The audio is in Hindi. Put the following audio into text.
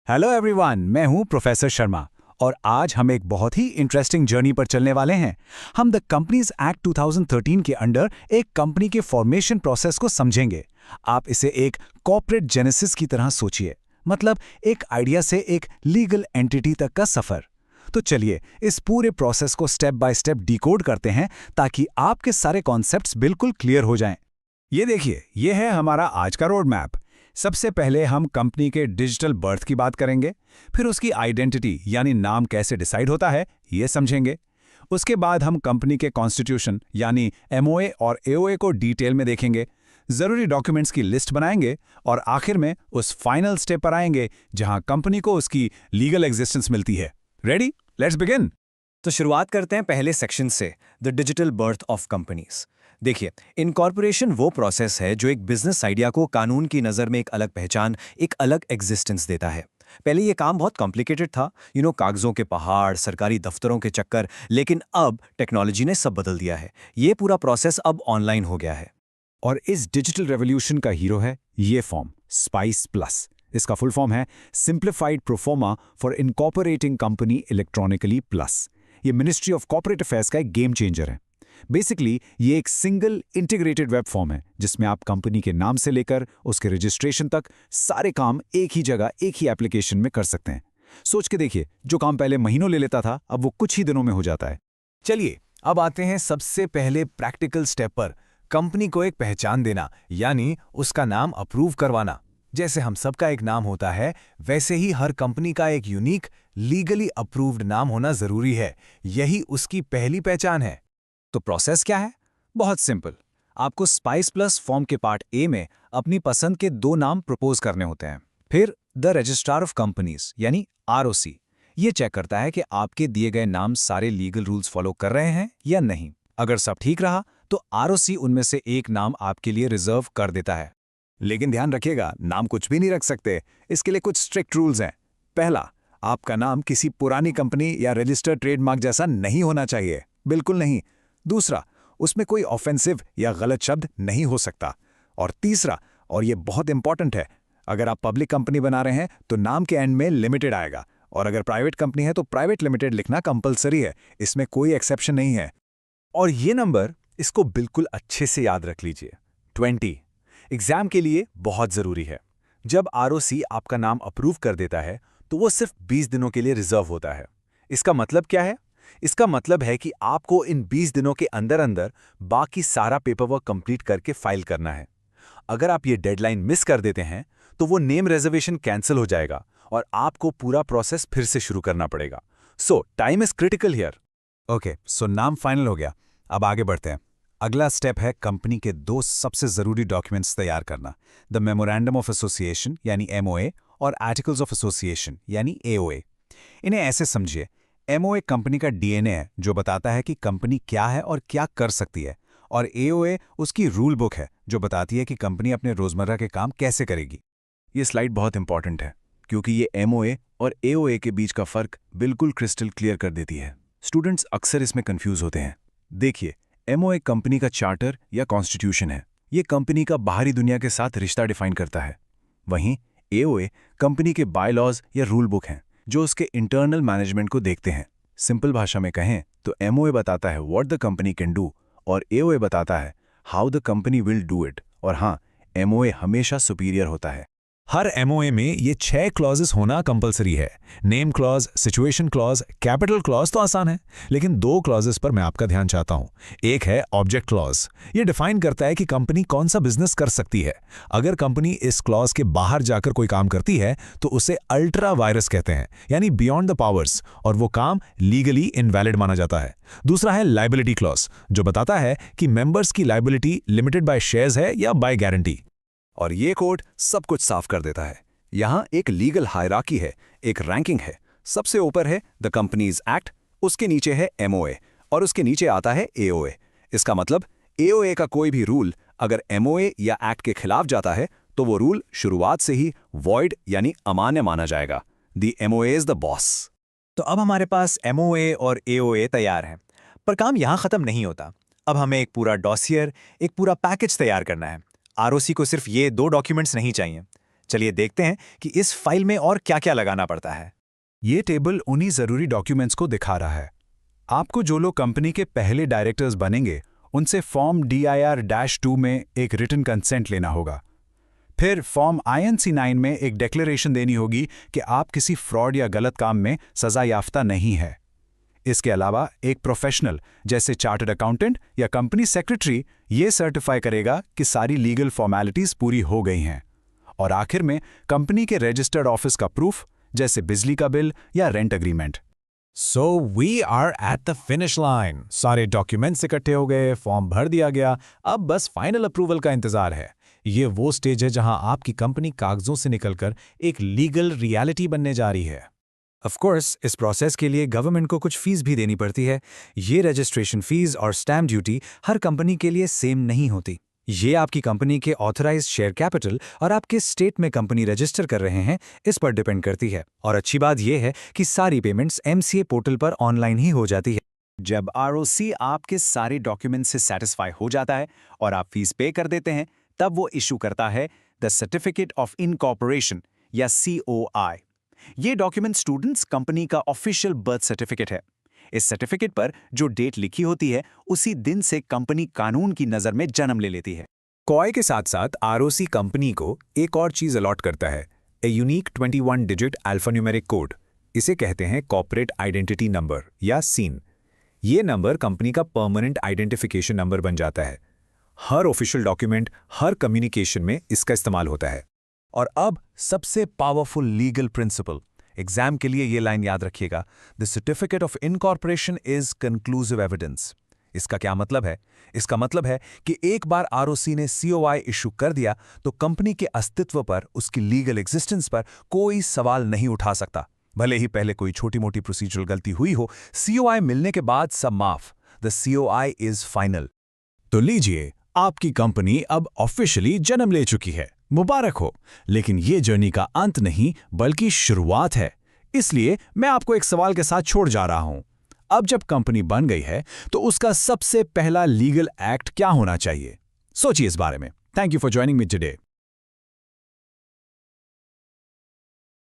हेलो एवरीवन, मैं हूं प्रोफेसर शर्मा और आज हम एक बहुत ही इंटरेस्टिंग जर्नी पर चलने वाले हैं। हम द कंपनीज एक्ट 2013 के अंडर एक कंपनी के फॉर्मेशन प्रोसेस को समझेंगे। आप इसे एक कॉर्पोरेट जेनेसिस की तरह सोचिए, मतलब एक आइडिया से एक लीगल एंटिटी तक का सफर। तो चलिए इस पूरे प्रोसेस को स्टेप बाय स्टेप डिकोड करते हैं ताकि आपके सारे कॉन्सेप्ट्स बिल्कुल क्लियर हो जाएं। ये देखिए, ये है हमारा आज का रोड मैप। सबसे पहले हम कंपनी के डिजिटल बर्थ की बात करेंगे, फिर उसकी आइडेंटिटी यानी नाम कैसे डिसाइड होता है ये समझेंगे। उसके बाद हम कंपनी के कॉन्स्टिट्यूशन यानी एमओए और एओए को डिटेल में देखेंगे, जरूरी डॉक्यूमेंट्स की लिस्ट बनाएंगे और आखिर में उस फाइनल स्टेप पर आएंगे जहां कंपनी को उसकी लीगल एग्जिस्टेंस मिलती है। रेडी? Let's begin. तो शुरुआत करते हैं पहले सेक्शन से, the digital birth of companies. देखिए, इनकॉर्पोरेशन वो प्रोसेस है जो एक बिजनेस आइडिया को कानून की नज़र में एक अलग पहचान, एक अलग एग्जिस्टेंस देता है। पहले ये काम बहुत कॉम्प्लिकेटेड था, कागजों के पहाड़, सरकारी दफ्तरों के चक्कर, लेकिन अब टेक्नोलॉजी ने सब बदल दिया है। ये पूरा प्रोसेस अब ऑनलाइन हो गया है। और इस डिजिटल रेवोल्यूशन का हीरो है ये फॉर्म, स्पाइस प्लस। इसका फुल फॉर्म है simplified proforma for incorporating company electronically plus. ये मिनिस्ट्री ऑफ कॉर्पोरेट अफेयर्स का एक गेम चेंजर है। बेसिकली ये एक सिंगल इंटीग्रेटेड वेब फॉर्म है जिसमें आप कंपनी के नाम से लेकर उसके रजिस्ट्रेशन तक सारे काम एक ही जगह, एक ही एप्लीकेशन में कर सकते हैं। सोच के देखिए, जो काम पहले महीनों ले लेता था अब वो कुछ ही दिनों में हो जाता है। चलिए अब आते हैं सबसे पहले प्रैक्टिकल स्टेप पर, कंपनी को एक पहचान देना, यानी उसका नाम अप्रूव करवाना। जैसे हम सबका एक नाम होता है, वैसे ही हर कंपनी का एक यूनिक, लीगली अप्रूव्ड नाम होना जरूरी है। यही उसकी पहली पहचान है। तो प्रोसेस क्या है? बहुत सिंपल। आपको स्पाइस प्लस फॉर्म के पार्ट ए में अपनी पसंद के 2 नाम प्रपोज करने होते हैं। फिर द रजिस्ट्रार ऑफ कंपनीज यानी आरओसी ये चेक करता है कि आपके दिए गए नाम सारे लीगल रूल्स फॉलो कर रहे हैं या नहीं। अगर सब ठीक रहा तो आरओसी उनमें से एक नाम आपके लिए रिजर्व कर देता है। लेकिन ध्यान रखिएगा, नाम कुछ भी नहीं रख सकते। इसके लिए कुछ स्ट्रिक्ट रूल्स हैं। पहला, आपका नाम किसी पुरानी कंपनी या रजिस्टर्ड ट्रेडमार्क जैसा नहीं होना चाहिए, बिल्कुल नहीं। दूसरा, उसमें कोई ऑफेंसिव या गलत शब्द नहीं हो सकता। और तीसरा, और ये बहुत इंपॉर्टेंट है, अगर आप पब्लिक कंपनी बना रहे हैं तो नाम के एंड में लिमिटेड आएगा, और अगर प्राइवेट कंपनी है तो प्राइवेट लिमिटेड लिखना कंपलसरी है। इसमें कोई एक्सेप्शन नहीं है। और ये नंबर, इसको बिल्कुल अच्छे से याद रख लीजिए, 20 एग्जाम के लिए बहुत जरूरी है। जब आरओसी आपका नाम अप्रूव कर देता है तो वो सिर्फ 20 दिनों के लिए रिजर्व होता है। इसका मतलब क्या है? इसका मतलब है कि आपको इन 20 दिनों के अंदर अंदर बाकी सारा पेपरवर्क कंप्लीट करके फाइल करना है। अगर आप ये डेडलाइन मिस कर देते हैं तो वो नेम रिजर्वेशन कैंसिल हो जाएगा और आपको पूरा प्रोसेस फिर से शुरू करना पड़ेगा। So time is critical here. Okay, so नाम फाइनल हो गया। अब आगे बढ़ते हैं। अगला स्टेप है कंपनी के 2 सबसे जरूरी डॉक्यूमेंट्स तैयार करना, द मेमोरेंडम ऑफ एसोसिएशन यानी एमओए और आर्टिकल्स ऑफ एसोसिएशन यानी एओए। इन्हें ऐसे समझिए, एमओए कंपनी का डीएनए है जो बताता है कि कंपनी क्या है और क्या कर सकती है, और एओए उसकी रूल बुक है जो बताती है कि कंपनी अपने रोजमर्रा के काम कैसे करेगी। ये स्लाइड बहुत इंपॉर्टेंट है क्योंकि ये एमओए और एओए के बीच का फर्क बिल्कुल क्रिस्टल क्लियर कर देती है। स्टूडेंट्स अक्सर इसमें कंफ्यूज होते हैं। देखिए, एमओए कंपनी का चार्टर या कॉन्स्टिट्यूशन है। ये कंपनी का बाहरी दुनिया के साथ रिश्ता डिफाइन करता है। वहीं एओए कंपनी के बायलॉज या रूल बुक हैं जो उसके इंटरनल मैनेजमेंट को देखते हैं। सिंपल भाषा में कहें तो एमओए बताता है what the company can do और एओए बताता है how the company will do it. और हाँ, एमओए हमेशा सुपीरियर होता है। हर एमओए में ये 6 क्लॉजेस होना कंपलसरी है। Name clause, situation clause, capital clause तो आसान है, लेकिन 2 क्लॉजेस पर मैं आपका ध्यान चाहता हूं। एक है ऑब्जेक्ट क्लॉज। ये डिफाइन करता है कि कंपनी कौन सा बिजनेस कर सकती है। अगर कंपनी इस क्लॉज के बाहर जाकर कोई काम करती है तो उसे अल्ट्रा वायरस कहते हैं, यानी बियॉन्ड द पावर्स, और वो काम लीगली इनवैलिड माना जाता है। दूसरा है लायबिलिटी क्लॉज, जो बताता है कि मेंबर्स की लायबिलिटी लिमिटेड बाय शेयर्स है या बाय गारंटी। और ये कोड सब कुछ साफ कर देता है। यहाँ एक लीगल हायरार्की है, एक रैंकिंग है। सबसे ऊपर है द कंपनीज एक्ट, उसके नीचे है एमओए और उसके नीचे आता है एओए। इसका मतलब एओए का कोई भी रूल अगर एमओए या एक्ट के खिलाफ जाता है तो वो रूल शुरुआत से ही वॉइड यानी अमान्य माना जाएगा। The MOA is the boss. तो अब हमारे पास एमओए और एओए तैयार हैं, पर काम यहाँ खत्म नहीं होता। अब हमें एक पूरा डॉसियर, एक पूरा पैकेज तैयार करना है। आरओसी को सिर्फ ये 2 डॉक्यूमेंट्स नहीं चाहिए। चलिए देखते हैं कि इस फाइल में और क्या-क्या लगाना पड़ता है। ये टेबल उन्हीं जरूरी डॉक्यूमेंट्स को दिखा रहा है। आपको जो लोग कंपनी के पहले डायरेक्टर्स बनेंगे उनसे फॉर्म DIR-2 में एक रिटन कंसेंट लेना होगा। फिर फॉर्म INC-9 में एक डिक्लेरेशन देनी होगी कि आप किसी फ्रॉड या गलत काम में सजा याफ्ता नहीं है। इसके अलावा एक प्रोफेशनल जैसे चार्टर्ड अकाउंटेंट या कंपनी सेक्रेटरी ये सर्टिफाई करेगा कि सारी लीगल फॉर्मेलिटीज पूरी हो गई हैं। और आखिर में कंपनी के रजिस्टर्ड ऑफिस का प्रूफ जैसे बिजली का बिल या rent agreement. So we are at the finish line. सारे डॉक्यूमेंट्स इकट्ठे हो गए, फॉर्म भर दिया गया, अब बस फाइनल अप्रूवल का इंतजार है। ये वो स्टेज है जहां आपकी कंपनी कागजों से निकलकर एक लीगल रियलिटी बनने जा रही है। ऑफ कोर्स इस प्रोसेस के लिए गवर्नमेंट को कुछ फीस भी देनी पड़ती है। ये रजिस्ट्रेशन फीस और स्टैम्प ड्यूटी हर कंपनी के लिए सेम नहीं होती। ये आपकी कंपनी के ऑथराइज्ड शेयर कैपिटल और आपके स्टेट में कंपनी रजिस्टर कर रहे हैं इस पर डिपेंड करती है। और अच्छी बात यह है कि सारी पेमेंट्स MCA पोर्टल पर ऑनलाइन ही हो जाती है। जब ROC आपके सारे डॉक्यूमेंट से सेटिस्फाई हो जाता है और आप फीस पे कर देते हैं, तब वो इशू करता है द सर्टिफिकेट ऑफ इनकॉर्पोरेशन या COI। ये डॉक्यूमेंट स्टूडेंट्स कंपनी का ऑफिशियल बर्थ सर्टिफिकेट है। इस सर्टिफिकेट पर जो डेट लिखी होती है उसी दिन से कंपनी कानून की नज़र में जन्म ले लेती है। COI के साथ साथ ROC कंपनी को एक और चीज अलॉट करता है, a unique 21 digit alphanumeric code. इसे कहते हैं कॉर्पोरेट आइडेंटिटी नंबर या सीन। ये नंबर कंपनी का परमानेंट आइडेंटिफिकेशन नंबर बन जाता है। हर ऑफिशियल डॉक्यूमेंट, हर कम्युनिकेशन में इसका इस्तेमाल होता है। और अब सबसे पावरफुल लीगल प्रिंसिपल, एग्जाम के लिए ये लाइन याद रखिएगा, the certificate of incorporation is conclusive evidence. इसका क्या मतलब है? इसका मतलब है कि एक बार ROC ने COI इशू कर दिया तो कंपनी के अस्तित्व पर, उसकी लीगल एग्जिस्टेंस पर कोई सवाल नहीं उठा सकता। भले ही पहले कोई छोटी मोटी प्रोसीजरल गलती हुई हो, COI मिलने के बाद सब माफ। The COI is final. तो लीजिए, आपकी कंपनी अब ऑफिशियली जन्म ले चुकी है। मुबारक हो। लेकिन ये जर्नी का अंत नहीं बल्कि शुरुआत है। इसलिए मैं आपको एक सवाल के साथ छोड़ जा रहा हूं। अब जब कंपनी बन गई है तो उसका सबसे पहला लीगल एक्ट क्या होना चाहिए? सोचिए इस बारे में। Thank you for joining me today.